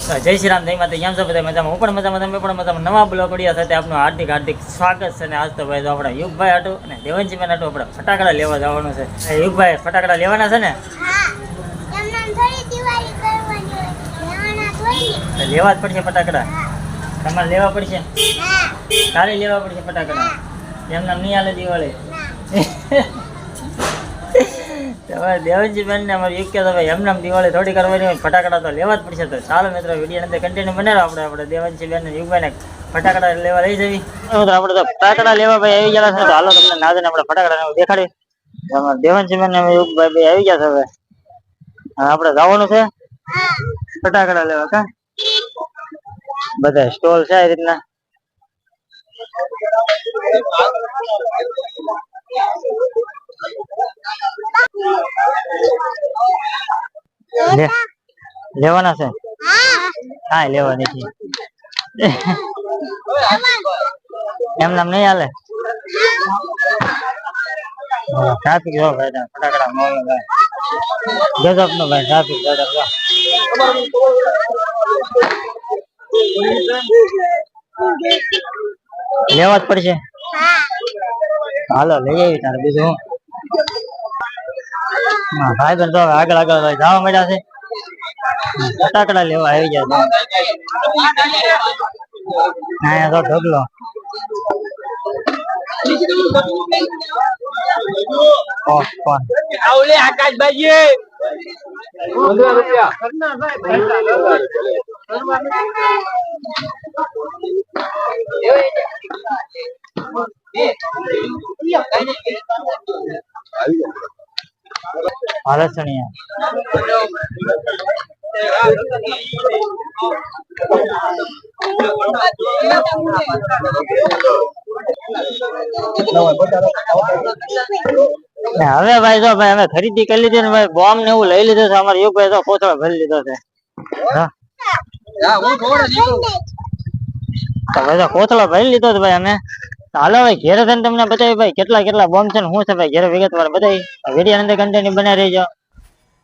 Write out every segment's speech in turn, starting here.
જય શ્રી રામ, જય માતા. કેમ છો બધા? મજામાં? હું પણ મજામાં, તમે પણ મજામાં. નવા બ્લોગ વિડિયો સાથે આપનું હાર્દિક હાર્દિક સ્વાગત છે. અને આજ તો ભાઈ તો આપણા યુગભાઈ હાટુ અને દેવનજીબેન હાટુ આપણે ફટાકડા લેવા જવાનું છે. યુગભાઈ ફટાકડા લેવાના છે ને? લેવા જ પડશે ફટાકડા. તમારે લેવા પડશે, કાલે લેવા પડશે ફટાકડા. એમ નામ નહીં હાલે દિવાળી. તમારે દેવનજીબેન ને અમારે યુગ કે ભાઈ એમ નામ દિવાળી થોડી કરવાની હોય, ફટાકડા તો લેવા જ પડશે. તો ચાલો મિત્રો, વિડીયો અંદર કન્ટિન્યુ બનાવો. આપણે દેવનજીબેન ને યુગભાઈ ને ફટાકડા લેવા લઈ જવી. આપણે તો ફટાકડા લેવા ભાઈ આવી ગયા છે. તો હાલો તમને નાજે આપણે ફટાકડા દેખાડી. દેવનજીબેન ને યુગભાઈ ભાઈ આવી ગયા છે. હવે આપણે જવાનું છે ફટાકડા લેવા. કા બધા સ્ટોલ છે આ રીતના. લેવાના છે? હા લેવાની છે. એમ નામ નહીં હાલે. ટ્રાફિક જો ભાઈ, ફટાકડા નો ભાઈ ગજબ નો ભાઈ ટ્રાફિક ગજબ. લેવા જ પડશે. હાલો લઈ આવી તારે. બીજું ભાઈ બન તો આગળ આગળ જવા મળ્યા છે. ફટાકડા લેવા આવી ગયા. હા તો ઢગલો. આકાશભાઈ હાલસણિયા હવે ભાઈ જો ભાઈ અમે ખરીદી કરી લીધી ને ભાઈ, બોમ્બ ને એવું લઈ લીધું છે. અમારે યુગભાઈ તો કોથળો ભરી લીધો છે. કોથળો ભરી લીધો છે ભાઈ અમે. હાલો ભાઈ ઘેરે થઈને તમને બતાવી ભાઈ કેટલા કેટલા બોમ્બ છે ને શું છે ભાઈ ઘેરે વિગતવાર બતાવી. વિડીયો અંદર કન્ટિન્યુ બનાવી રહેજો.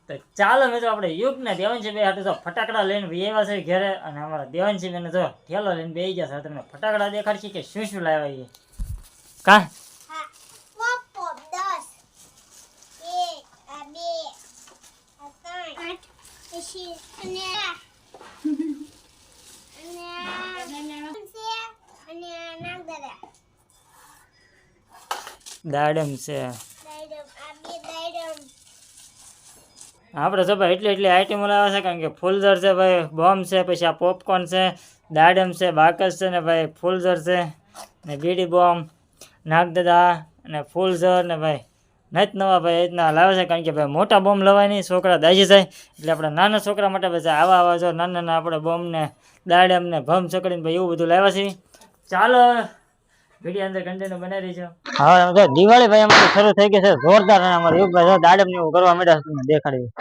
તો ચાલો મિત્રો, આપણે યુગ ને દેવનજીભાઈ હાટુ તો ફટાકડા લઈને આવ્યા છે ઘેરે. અને અમારા દેવનજીભાઈ ને તો ઠેલો લઈને બેસી ગયા છે. તમને ફટાકડા દેખાડશે કે શું શું લાવ્યા. કા દાડમ છે આપણે તો ભાઈ એટલી આઈટમો લાવે છે. કારણ કે ફૂલઝર છે ભાઈ, બોમ્બ છે, પછી આ પોપકોર્ન છે, દાડમ છે, બાકસ છે ને ભાઈ ફૂલઝર છે ને બીડી બોમ્બ, નાગદાદા અને ફૂલઝર ને ભાઈ નત નવા ભાઈ રીતના લાવે છે. કારણ કે ભાઈ મોટા બોમ્બ લવાય નહીં, છોકરા દાજી જાય. એટલે આપણે નાના છોકરા માટે પછી આવા જો નાના નાના આપણે બોમ્બ ને દાડમ ને ભમ ચકડીને ભાઈ એવું બધું લાવ્યા છે. ચાલો વિડીયો અંદર કન્ટિન્યુ બનાવી રહીજો. હા દિવાળી ભાઈ અમારે શરૂ થઈ ગઈ છે જોરદાર. અને અમારે યુગભાઈ દાડમ ને એવું કરવા માંડ્યા છે. તમને દેખાડ્યું.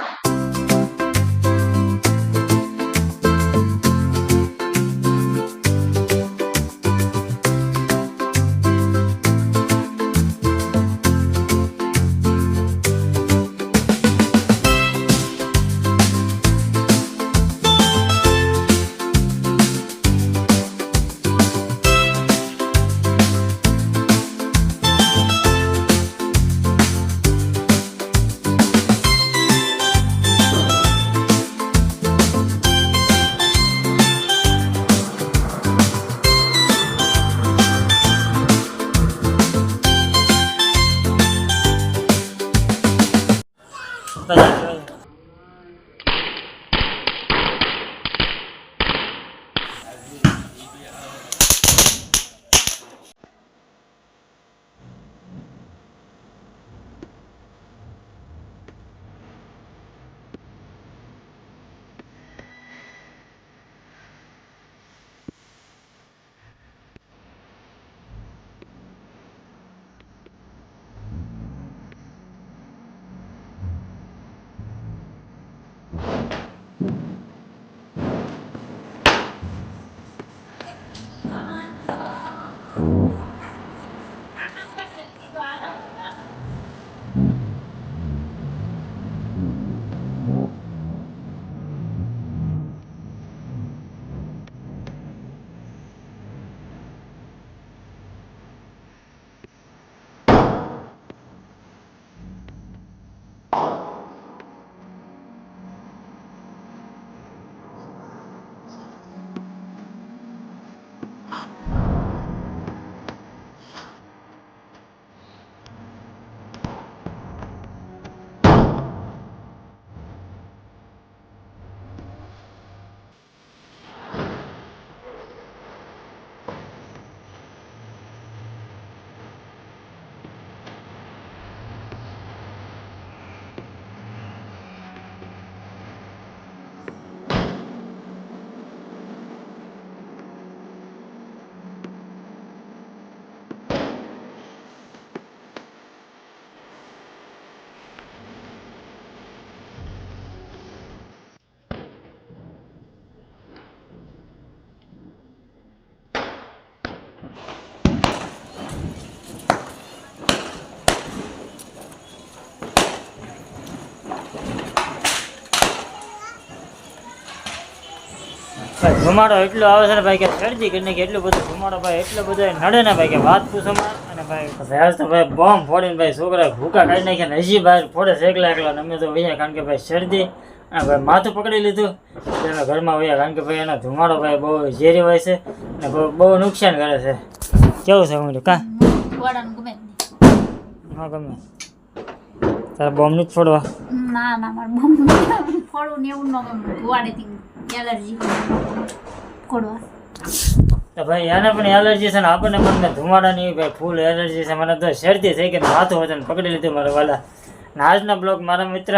ભાઈ ધુમાડો એટલો આવે છે ને ભાઈ કે શરદી કરીને કે એટલું બધું ધુમાડો ભાઈ એટલો બધો નડે ને ભાઈ કે વાત પૂછો માં. અને ભાઈ આજ તો ભાઈ બોમ્બ ફોડીને ભાઈ છોકરા ભૂકા કાઢી નાખ્યા ને હજી બહાર ફોડે છે એકલા અમે તો વૈયા કારણ કે ભાઈ શરદી અને ભાઈ માથું પકડી લીધું એના ઘરમાં વૈયા કારણ કે ભાઈ એનો ધુમાડો ભાઈ બહુ ઝેરી હોય છે અને બહુ નુકસાન કરે છે. કેવું છે હું કા હા ગમે તારે બોમ્બ નથી ફોડવા? ના મારે બોમ્બ ફોડવું ને એવું ન ગમે ધુવાડેથી એલર્જી ફોડવા. તો ભાઈ એને પણ એલર્જી છે ને આપણને મને ધુમાડાની ભાઈ ફૂલ એલર્જી છે. મને તો શરદી થઈ ગઈ માથું વચન પકડી લીધું મારા વાલા. ને આજનો બ્લોગ મારા મિત્ર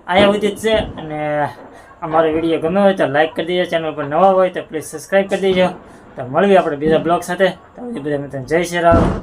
અહીંયા સુધી જ છે. અને અમારો વિડીયો ગમે હોય તો લાઈક કરી દેજો, ચેનલ પર નવા હોય તો પ્લીઝ સબસ્ક્રાઈબ કરી દેજો. તો મળીએ આપણે બીજા બ્લોગ સાથે. તો એ બધા મિત્રો જય શ્રી રામ.